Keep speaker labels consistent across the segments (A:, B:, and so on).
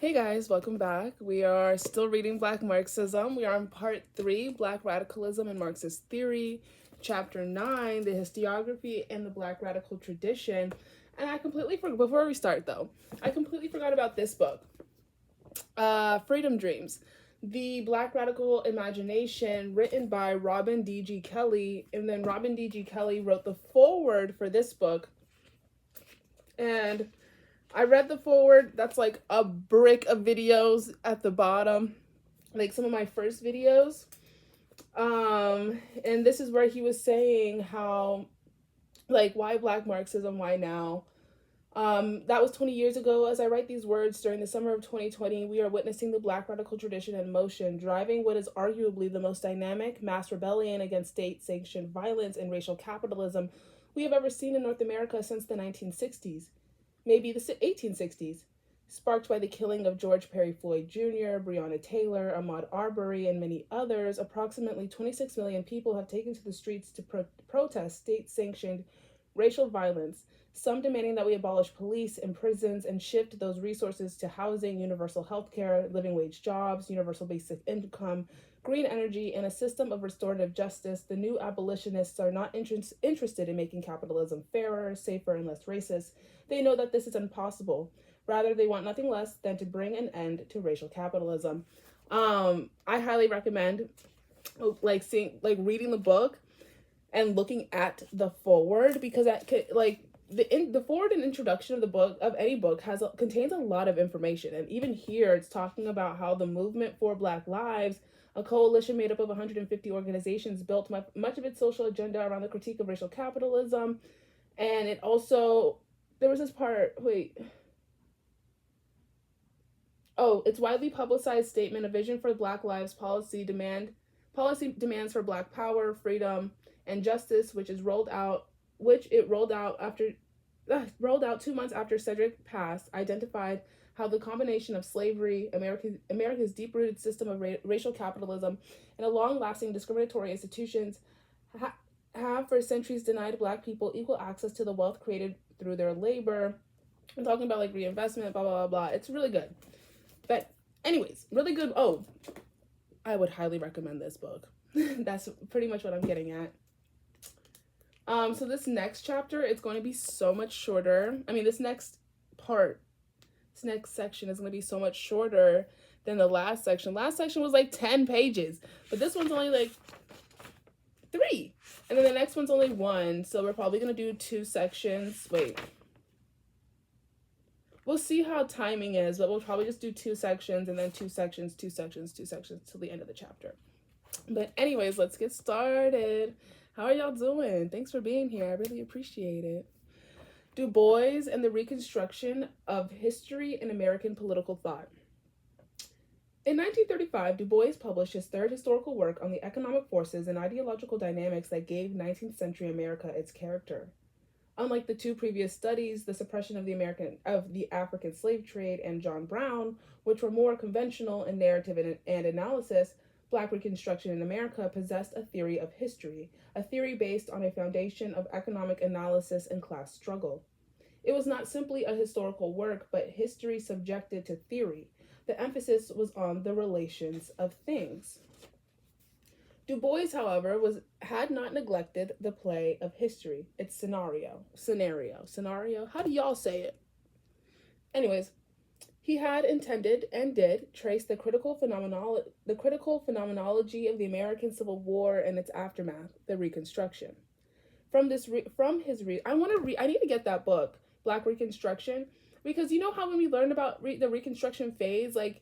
A: Hey guys, welcome back. We are still reading Black Marxism. We are on part 3, Black Radicalism and Marxist Theory, chapter 9, the Historiography and the Black Radical Tradition. And I completely forgot, before we start though, I completely forgot about this book, Freedom Dreams, the Black Radical Imagination, written by Robin D.G. Kelley. And then Robin D.G. Kelley wrote the foreword for this book. And I read the foreword. That's like a brick of videos at the bottom, like some of my first videos. And this is where he was saying how, like, why Black Marxism, why now? That was 20 years ago. As I write these words during the summer of 2020, we are witnessing the Black radical tradition in motion, driving what is arguably the most dynamic mass rebellion against state-sanctioned violence and racial capitalism we have ever seen in North America since the 1960s. Maybe the 1860s, sparked by the killing of George Perry Floyd Jr., Breonna Taylor, Ahmaud Arbery, and many others. Approximately 26 million people have taken to the streets to protest state-sanctioned racial violence, some demanding that we abolish police and prisons and shift those resources to housing, universal health care, living wage jobs, universal basic income, green energy, and a system of restorative justice. The new abolitionists are not interested in making capitalism fairer, safer, and less racist. They know that this is impossible. Rather, they want nothing less than to bring an end to racial capitalism. I highly recommend reading the book and looking at the foreword, because the foreword and introduction of the book, of any book, contains a lot of information. And even here, it's talking about how the movement for Black Lives, a coalition made up of 150 organizations, built much of its social agenda around the critique of racial capitalism. And it also, there was this part, its widely publicized statement, a vision for Black Lives policy demands for Black power, freedom, and justice, which it rolled out 2 months after Cedric passed, identified how the combination of slavery, America's deep-rooted system of racial capitalism, and a long-lasting discriminatory institutions have for centuries denied Black people equal access to the wealth created through their labor. I'm talking about like reinvestment, blah, blah, blah, blah. It's really good. But anyways, really good. Oh, I would highly recommend this book. That's pretty much what I'm getting at. So this next chapter, it's going to be so much shorter. I mean, this next section is going to be so much shorter than the last section. Last section was like 10 pages, but this one's only like 3. And then the next one's only 1. So we're probably going to do 2 sections. We'll see how timing is, but we'll probably just do 2 sections and then 2 sections, 2 sections, 2 sections till the end of the chapter. But anyways, let's get started. How are y'all doing? Thanks for being here. I really appreciate it. Du Bois and the Reconstruction of History in American Political Thought. In 1935, Du Bois published his 3rd historical work on the economic forces and ideological dynamics that gave 19th century America its character. Unlike the 2 previous studies, The Suppression of the African Slave Trade and John Brown, which were more conventional in narrative and analysis, Black Reconstruction in America possessed a theory of history, a theory based on a foundation of economic analysis and class struggle. It was not simply a historical work, but history subjected to theory. The emphasis was on the relations of things. Du Bois, however, had not neglected the play of history, its scenario. How do y'all say it? Anyways, he had intended and did trace the critical phenomenology of the American Civil War and its aftermath, the Reconstruction. I need to get that book, Black Reconstruction, because you know how when we learned about the Reconstruction phase, like,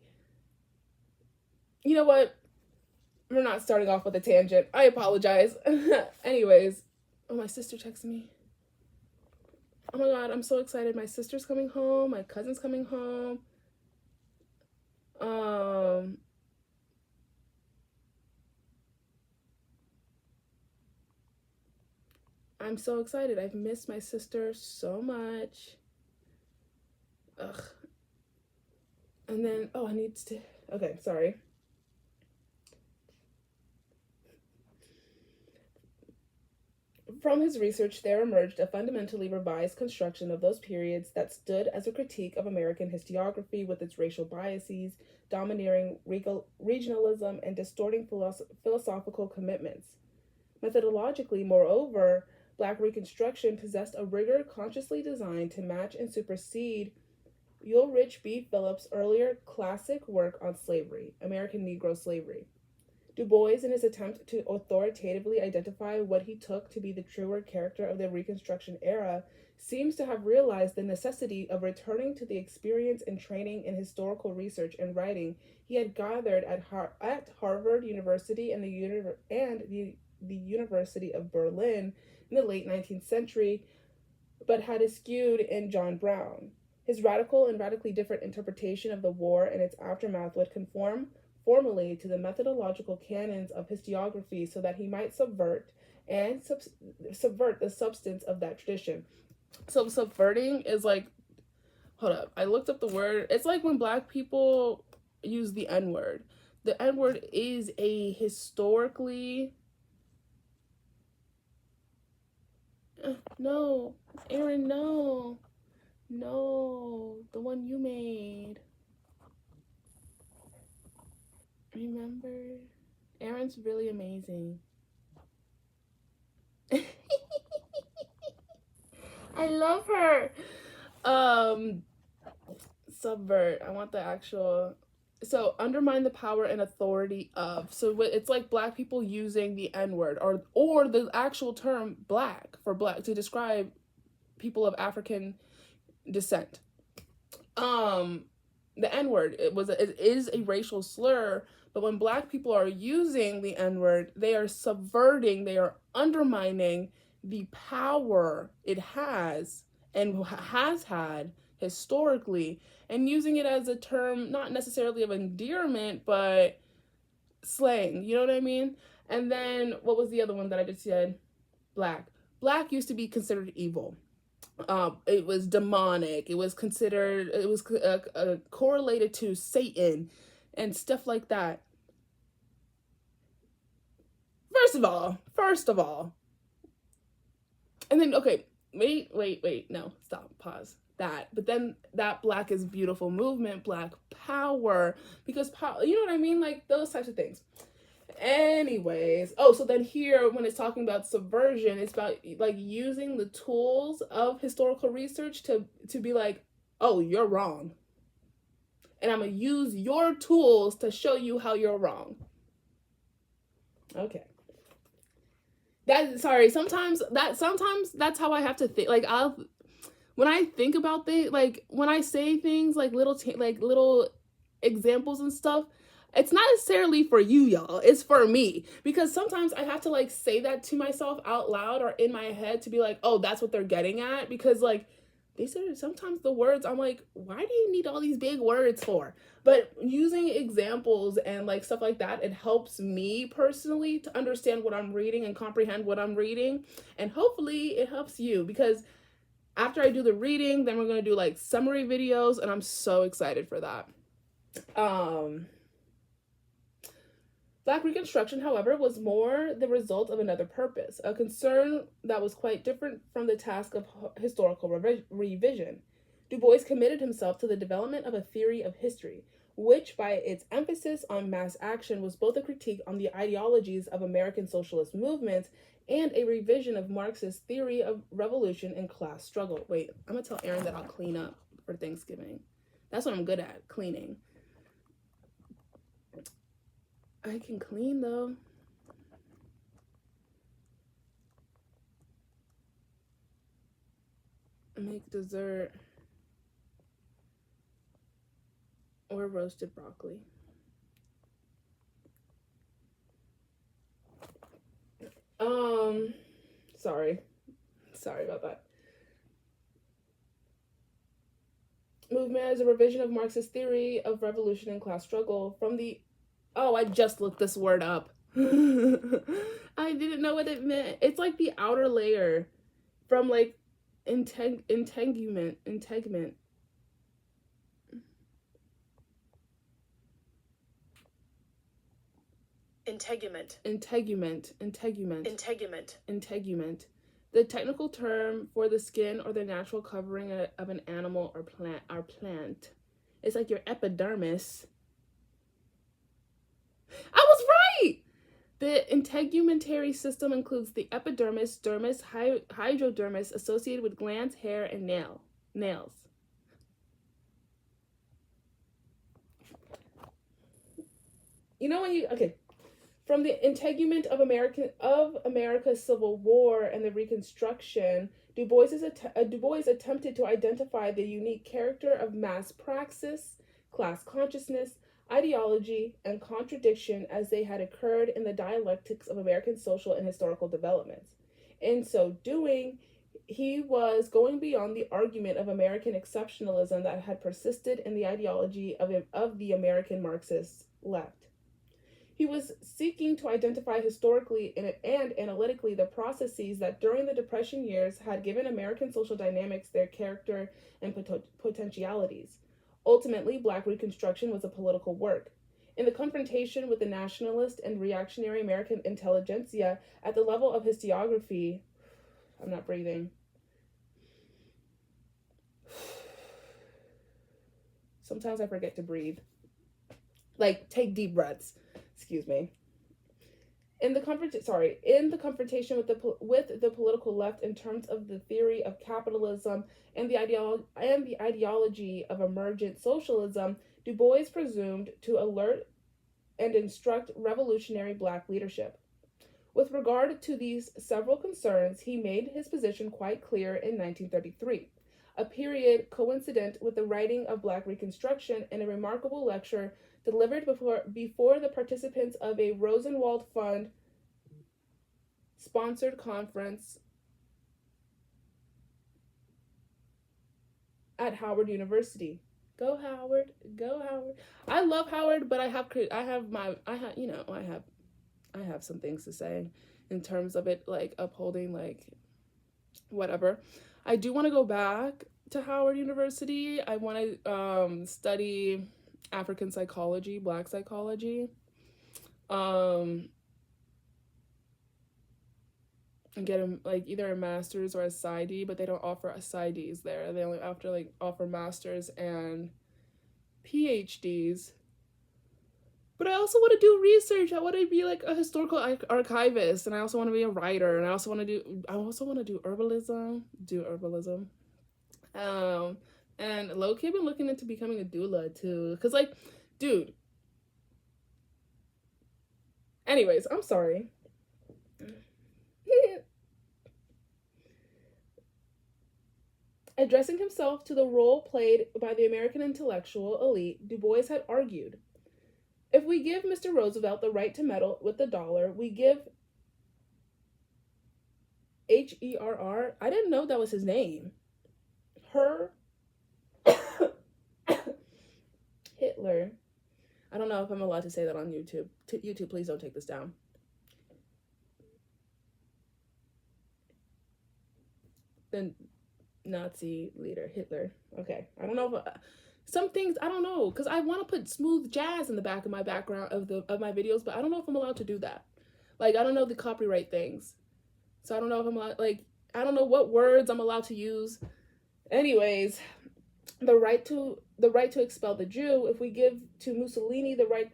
A: you know what? We're not starting off with a tangent. I apologize. Anyways, my sister texted me. Oh my god, I'm so excited. My sister's coming home. My cousin's coming home. I'm so excited. I've missed my sister so much. Ugh. And then, okay, sorry. From his research, there emerged a fundamentally revised construction of those periods that stood as a critique of American historiography with its racial biases, domineering regionalism, and distorting philosophical commitments. Methodologically, moreover, Black Reconstruction possessed a rigor consciously designed to match and supersede Ulrich B. Phillips' earlier classic work on slavery, American Negro Slavery. Du Bois, in his attempt to authoritatively identify what he took to be the truer character of the Reconstruction era, seems to have realized the necessity of returning to the experience and training in historical research and writing he had gathered at Harvard University and the University of Berlin in the late 19th century, but had eschewed in John Brown. His radical and radically different interpretation of the war and its aftermath would conform formally to the methodological canons of historiography so that he might subvert the substance of that tradition. So subverting is like, hold up, I looked up the word. It's like when Black people use the N-word. The N-word is a historically... No, Aaron, no. No, the one you made. Remember? Erin's really amazing. I love her. Subvert. I want the actual. So undermine the power and authority of. So it's like Black people using the N-word or the actual term Black for Black to describe people of African descent. The N-word, it is a racial slur, but when Black people are using the N-word, they are subverting, they are undermining the power it has and has had historically, and using it as a term not necessarily of endearment, but slang, you know what I mean? And then what was the other one that I just said? Black. Black used to be considered evil. It was demonic. It was considered, it was correlated to Satan and stuff like that. First of all, and then, okay, wait, no, stop, pause, but then that Black is Beautiful movement, Black power, because you know what I mean, like those types of things. Anyways, so then here when it's talking about subversion, it's about like using the tools of historical research to be like, oh, you're wrong, and I'm gonna use your tools to show you how you're wrong. Okay. Sometimes that's how I have to think. Like when I think about things, like when I say things like little examples and stuff, it's not necessarily for you, y'all. It's for me. Because sometimes I have to like say that to myself out loud or in my head to be like, oh, that's what they're getting at. Because like they said sometimes the words, I'm like, why do you need all these big words for? But using examples and like stuff like that, it helps me personally to understand what I'm reading and comprehend what I'm reading. And hopefully it helps you, because after I do the reading, then we're going to do like summary videos, and I'm so excited for that. Black Reconstruction, however, was more the result of another purpose, a concern that was quite different from the task of historical revision. Du Bois committed himself to the development of a theory of history, which, by its emphasis on mass action, was both a critique on the ideologies of American socialist movements and a revision of Marxist theory of revolution and class struggle. Wait, I'm gonna tell Aaron that I'll clean up for Thanksgiving. That's what I'm good at, cleaning. I can clean though. Make dessert or roasted broccoli. Sorry about that. Movement is a revision of Marxist theory of revolution and class struggle from the... Oh, I just looked this word up. I didn't know what it meant. It's like the outer layer from like integument. Integument. The technical term for the skin or the natural covering of an animal or plant. It's like your epidermis. I was right! The integumentary system includes the epidermis, dermis, hydrodermis associated with glands, hair, and nails. You know when you okay. From the integument of America's Civil War and the Reconstruction, Du Bois attempted to identify the unique character of mass praxis, class consciousness, ideology, and contradiction as they had occurred in the dialectics of American social and historical developments. In so doing, he was going beyond the argument of American exceptionalism that had persisted in the ideology of the American Marxist left. He was seeking to identify historically and analytically the processes that during the Depression years had given American social dynamics their character and potentialities. Ultimately, Black Reconstruction was a political work. In the confrontation with the nationalist and reactionary American intelligentsia at the level of historiography, I'm not breathing. Sometimes I forget to breathe. Like, take deep breaths. Excuse me. In the confrontation with the political left in terms of the theory of capitalism and the ideology of emergent socialism, Du Bois presumed to alert and instruct revolutionary Black leadership. With regard to these several concerns, he made his position quite clear in 1933, a period coincident with the writing of Black Reconstruction in a remarkable lecture delivered before the participants of a Rosenwald Fund sponsored conference at Howard University. Go Howard, go Howard. I love Howard, but I have some things to say in terms of it, like upholding, like whatever. I do want to go back to Howard University. I want to study African psychology, Black psychology, and get either a master's or a PsyD, but they don't offer PsyDs there. They only offer masters and PhDs. But I also want to do research. I want to be like a historical archivist, and I also want to be a writer, and I also want to do herbalism. And low-key I've been looking into becoming a doula too, because like, dude. Anyways, I'm sorry. Addressing himself to the role played by the American intellectual elite, Du Bois had argued, if we give Mr. Roosevelt the right to meddle with the dollar, we give H-E-R-R, I didn't know that was his name, Hitler. I don't know if I'm allowed to say that on YouTube. YouTube, please don't take this down. The Nazi leader, Hitler. Okay, I don't know if some things I don't know, because I want to put smooth jazz in the back of my background of my videos, but I don't know if I'm allowed to do that. Like, I don't know the copyright things, so I don't know if I'm allowed, like, I don't know what words I'm allowed to use. Anyways, the right to expel the Jew, if we give to Mussolini the right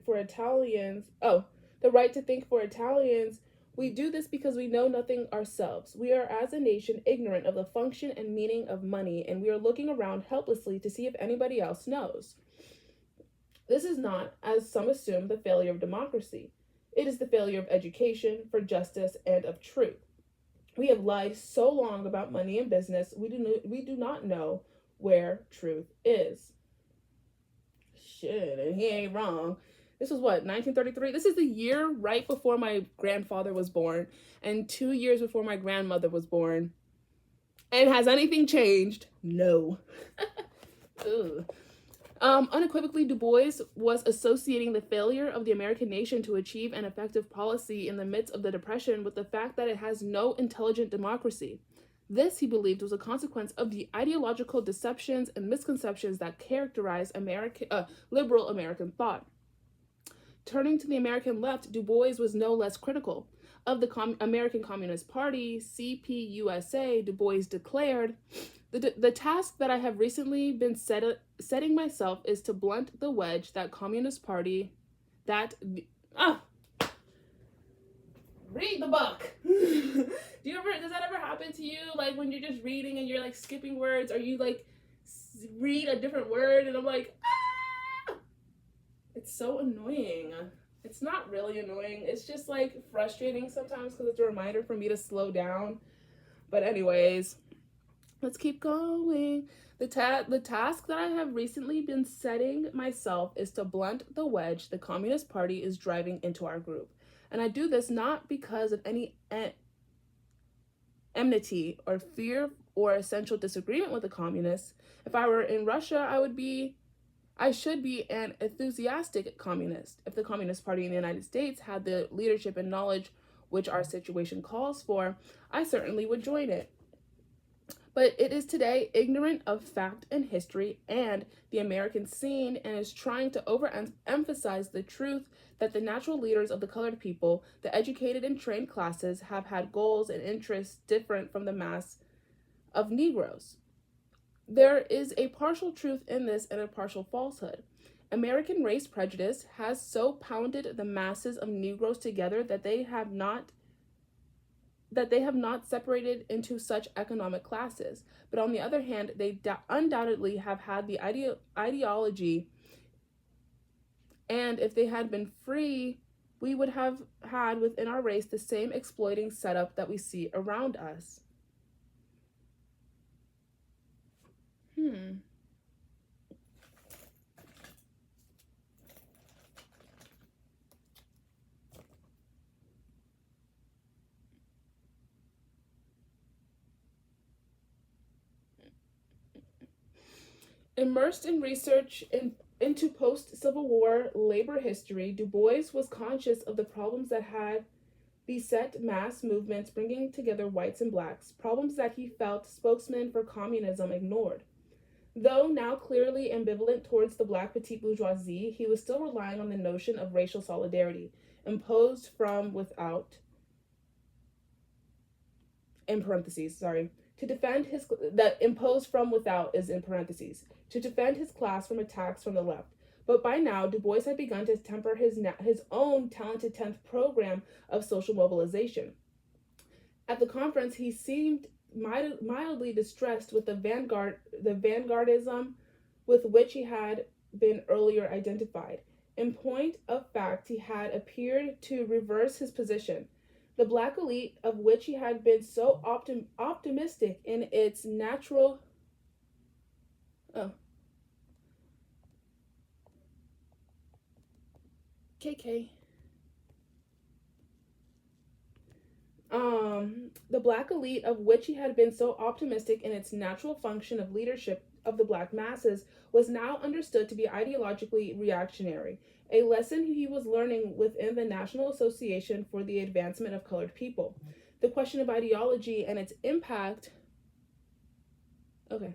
A: to think for Italians, we do this because we know nothing ourselves. We are, as a nation, ignorant of the function and meaning of money, and we are looking around helplessly to see if anybody else knows. This is not, as some assume, the failure of democracy. It is the failure of education, for justice, and of truth. We have lied so long about money and business, we do not know where truth is. Shit, and he ain't wrong. This was what, 1933? This is the year right before my grandfather was born, and 2 years before my grandmother was born. And has anything changed? No. Unequivocally, Du Bois was associating the failure of the American nation to achieve an effective policy in the midst of the Depression with the fact that it has no intelligent democracy. This, he believed, was a consequence of the ideological deceptions and misconceptions that characterize liberal American thought. Turning to the American left, Du Bois was no less critical. of the American Communist Party, CPUSA, Du Bois declared, the task that I have recently been setting myself is to blunt the wedge that Communist Party, read the book. Does that ever happen to you? Like when you're just reading and you're like skipping words, or you like read a different word and I'm like, ah! It's so annoying. It's not really annoying. It's just like frustrating sometimes because it's a reminder for me to slow down. But anyways, let's keep going. The task that I have recently been setting myself is to blunt the wedge the Communist Party is driving into our group. And I do this not because of any enmity or fear or essential disagreement with the communists. If I were in Russia, I should be an enthusiastic communist. If the Communist Party in the United States had the leadership and knowledge which our situation calls for, I certainly would join it. But it is today ignorant of fact and history and the American scene, and is trying to overemphasize the truth that the natural leaders of the colored people, the educated and trained classes, have had goals and interests different from the mass of Negroes. There is a partial truth in this and a partial falsehood. American race prejudice has so pounded the masses of Negroes together that they have not separated into such economic classes. But on the other hand, they undoubtedly have had the ideology, and if they had been free, we would have had within our race the same exploiting setup that we see around us. Immersed in research into post-Civil War labor history, Du Bois was conscious of the problems that had beset mass movements bringing together whites and blacks, problems that he felt spokesmen for communism ignored. Though now clearly ambivalent towards the black petite bourgeoisie, he was still relying on the notion of racial solidarity, imposed from without, in parentheses, sorry, to defend his class from attacks from the left. But by now, Du Bois had begun to temper his own talented 10th program of social mobilization. At the conference, he seemed mildly distressed with the vanguardism with which he had been earlier identified. In point of fact, he had appeared to reverse his position. The black elite, of which he had been so optimistic in its natural... KK. The black elite, of which he had been so optimistic in its natural function of leadership of the black masses, was now understood to be ideologically reactionary, a lesson he was learning within the National Association for the Advancement of Colored People. The question of ideology and its impact... Okay.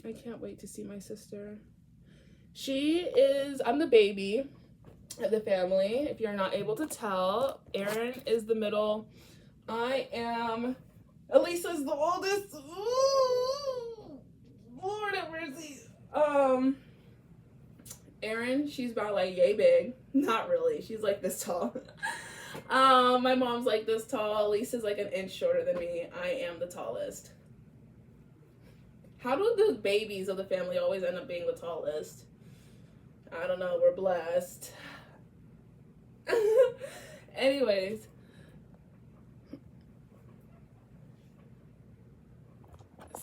A: I can't wait to see my sister. I'm the baby of the family. If you're not able to tell, Aaron is the middle. I am, Elisa's the oldest. Ooh, Lord have mercy. Aaron, she's about like yay big. Not really. She's like this tall. My mom's like this tall. Lisa's like an inch shorter than me. I am the tallest. How do the babies of the family always end up being the tallest? I don't know. We're blessed. Anyways.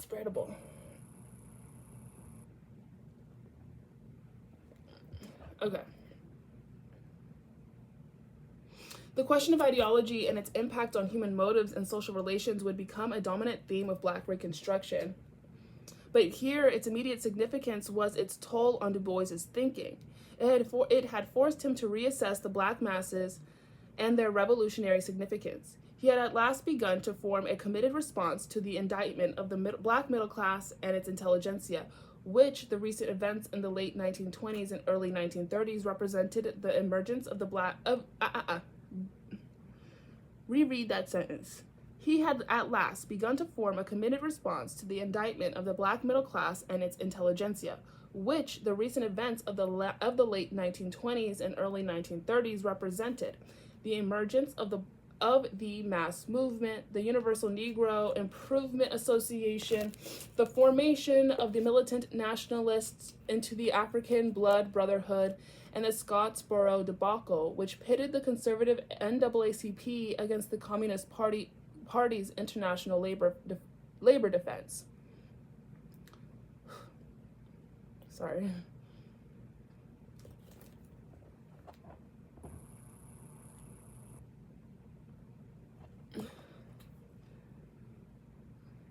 A: Spreadable. Okay. The question of ideology and its impact on human motives and social relations would become a dominant theme of Black Reconstruction. But here, its immediate significance was its toll on Du Bois's thinking. It had forced him to reassess the black masses and their revolutionary significance. He had at last begun to form a committed response to the indictment of the black middle class and its intelligentsia, which the recent events in the late 1920s and early 1930s represented the emergence of the black... Reread that sentence. He had at last begun to form a committed response to the indictment of the black middle class and its intelligentsia, which the recent events of the late 1920s and early 1930s represented. The emergence of the mass movement, the Universal Negro Improvement Association, the formation of the militant nationalists into the African Blood Brotherhood, and the Scottsboro debacle, which pitted the conservative NAACP against the Communist Party's international labor defense. Sorry.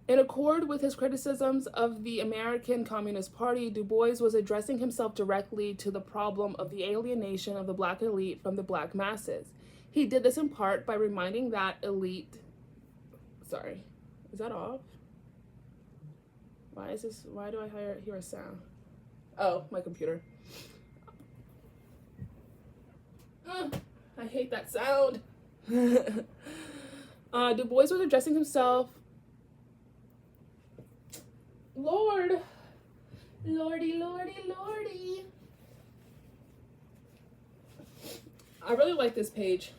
A: In accord with his criticisms of the American Communist Party, Du Bois was addressing himself directly to the problem of the alienation of the black elite from the black masses. He did this in part by reminding that elite... Sorry, is that off? Why do I hear a sound? Oh, my computer. I hate that sound. Du Bois was addressing himself... Lordy, lordy. I really like this page,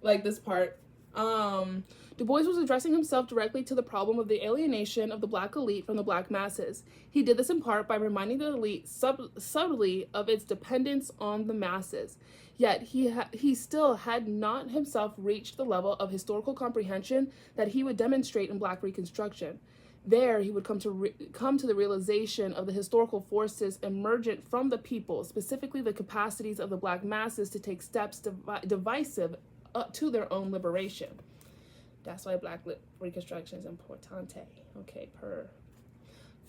A: like this part. Du Bois was addressing himself directly to the problem of the alienation of the black elite from the black masses. He did this in part by reminding the elite subtly of its dependence on the masses. Yet he still had not himself reached the level of historical comprehension that he would demonstrate in Black Reconstruction. There, he would come to the realization of the historical forces emergent from the people, specifically the capacities of the black masses to take steps divisive to their own liberation. That's why Black Reconstruction is importante. Okay,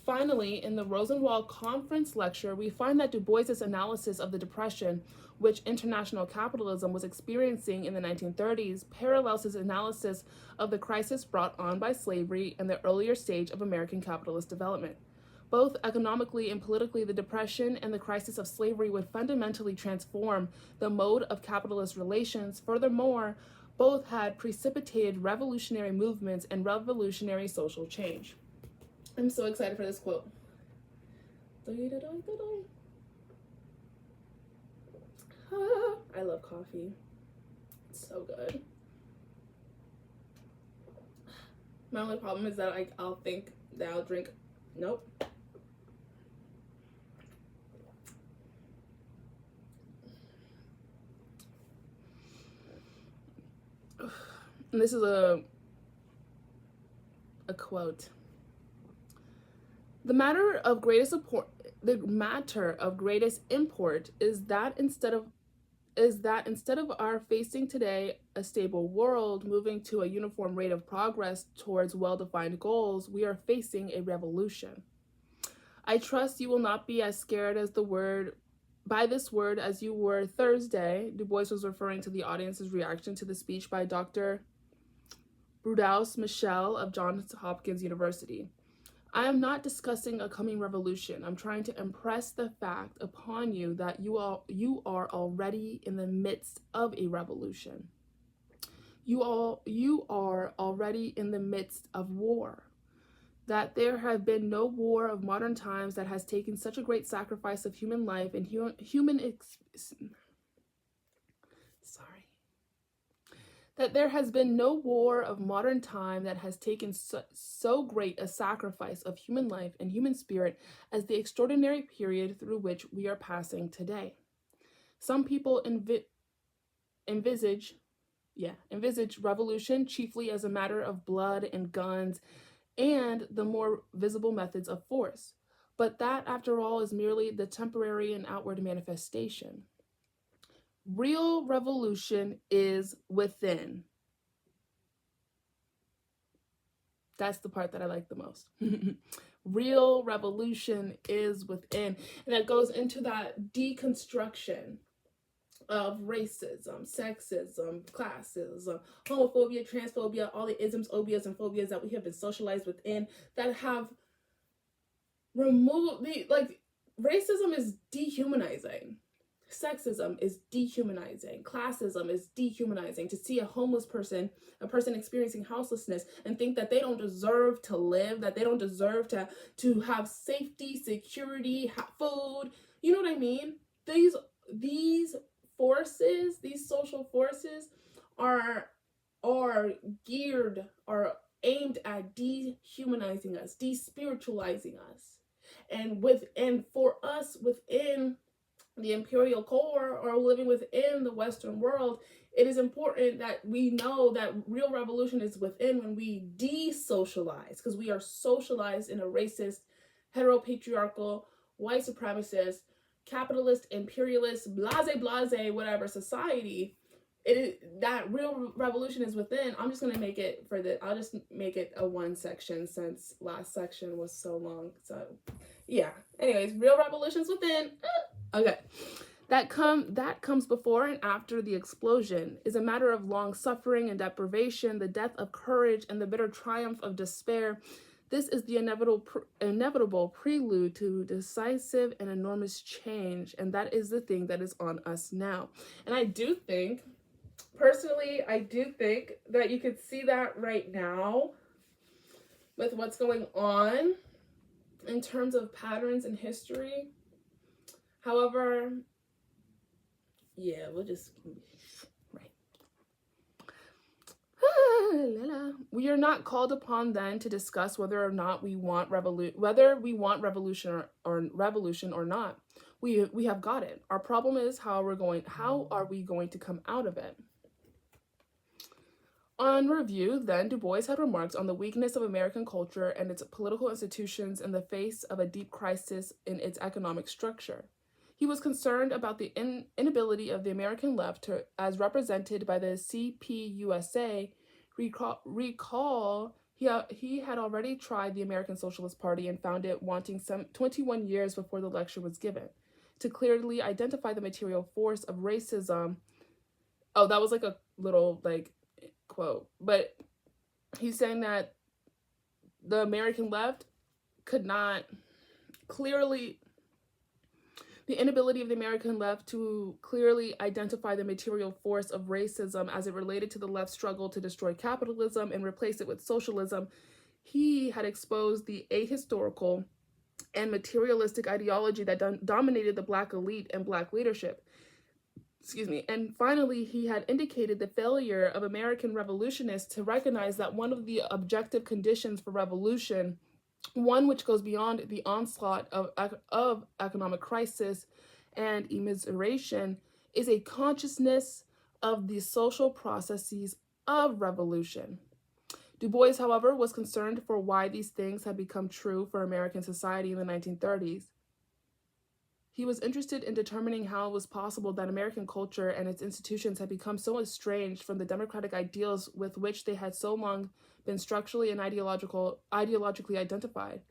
A: Finally, in the Rosenwald Conference lecture, we find that Du Bois's analysis of the depression which international capitalism was experiencing in the 1930s parallels his analysis of the crisis brought on by slavery and the earlier stage of American capitalist development. Both economically and politically, the depression and the crisis of slavery would fundamentally transform the mode of capitalist relations. Furthermore, both had precipitated revolutionary movements and revolutionary social change. I'm so excited for this quote. I love coffee. It's so good. My only problem is that I'll think that I'll drink. Nope. And this is a quote. The matter of greatest import is that instead of our facing today a stable world moving to a uniform rate of progress towards well-defined goals, we are facing a revolution. I trust you will not be as scared by this word as you were Thursday. Du Bois was referring to the audience's reaction to the speech by Dr. Brudaus Michel of Johns Hopkins University. I am not discussing a coming revolution. I'm trying to impress the fact upon you that you are already in the midst of a revolution. You are already in the midst of war. That there have been no war of modern times that has taken such a great sacrifice of human life and that there has been no war of modern time that has taken so great a sacrifice of human life and human spirit as the extraordinary period through which we are passing today. Some people envisage revolution chiefly as a matter of blood and guns and the more visible methods of force. But that, after all, is merely the temporary and outward manifestation. Real revolution is within. That's the part that I like the most. Real revolution is within. And that goes into that deconstruction of racism, sexism, classism, homophobia, transphobia, all the isms, obias, and phobias that we have been socialized within that have removed racism is dehumanizing. Sexism is dehumanizing. Classism is dehumanizing. To see a homeless person, a person experiencing houselessness, and think that they don't deserve to live, that they don't deserve to have safety, security, food. You know what I mean? These forces, these social forces are aimed at dehumanizing us, despiritualizing us. And for us within the imperial core or living within the Western world, it is important that we know that real revolution is within when we de-socialize, because we are socialized in a racist, heteropatriarchal, white supremacist, capitalist, imperialist, blase, whatever society. It is that real revolution is within. I'm just gonna make it I'll just make it a one section since last section was so long. So yeah. Anyways, real revolutions within. Okay. That comes before and after the explosion is a matter of long suffering and deprivation, the death of courage, and the bitter triumph of despair. This is the inevitable prelude to decisive and enormous change, and that is the thing that is on us now. And I do think that you could see that right now with what's going on in terms of patterns in history. However, yeah, we'll just, right. We are not called upon then to discuss whether or not we want revolution or not. We have got it. Our problem is how are we going to come out of it? On review, then, Du Bois had remarks on the weakness of American culture and its political institutions in the face of a deep crisis in its economic structure. He was concerned about the inability of the American left as represented by the CPUSA. Recall, he had already tried the American Socialist Party and found it wanting some 21 years before the lecture was given to clearly identify the material force of racism. Oh, that was like a little quote, but he's saying that the American left could not clearly, the inability of the American left to clearly identify the material force of racism as it related to the left's struggle to destroy capitalism and replace it with socialism. He had exposed the ahistorical and materialistic ideology that dominated the Black elite and Black leadership. And finally, he had indicated the failure of American revolutionists to recognize that one of the objective conditions for revolution, one which goes beyond the onslaught of economic crisis and immiseration, is a consciousness of the social processes of revolution. Du Bois, however, was concerned for why these things had become true for American society in the 1930s. He was interested in determining how it was possible that American culture and its institutions had become so estranged from the democratic ideals with which they had so long been structurally and ideologically identified.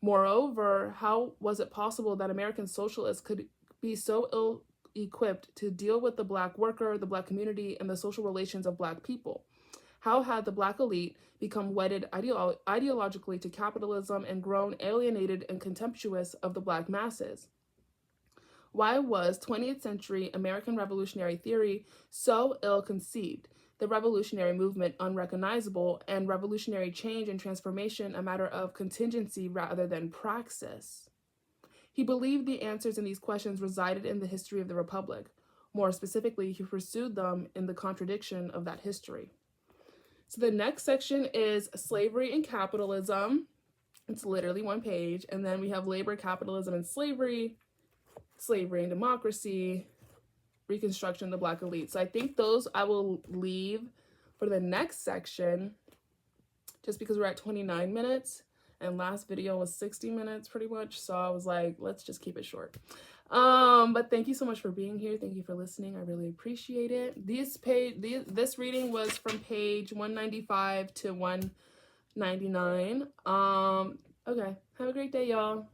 A: Moreover, how was it possible that American socialists could be so ill-equipped to deal with the Black worker, the Black community, and the social relations of Black people? How had the Black elite become wedded ideologically to capitalism and grown alienated and contemptuous of the Black masses? Why was 20th century American revolutionary theory so ill-conceived, the revolutionary movement unrecognizable, and revolutionary change and transformation a matter of contingency rather than praxis? He believed the answers in these questions resided in the history of the Republic. More specifically, he pursued them in the contradiction of that history. So the next section is slavery and capitalism. It's literally one page. And then we have labor, capitalism, and slavery and democracy, Reconstruction, the Black elite. So I think those I will leave for the next section just because we're at 29 minutes and last video was 60 minutes pretty much. So I was like, let's just keep it short. But thank you so much for being here. Thank you for listening. I really appreciate it. This reading was from page 195 to 99. Okay. Have a great day, y'all.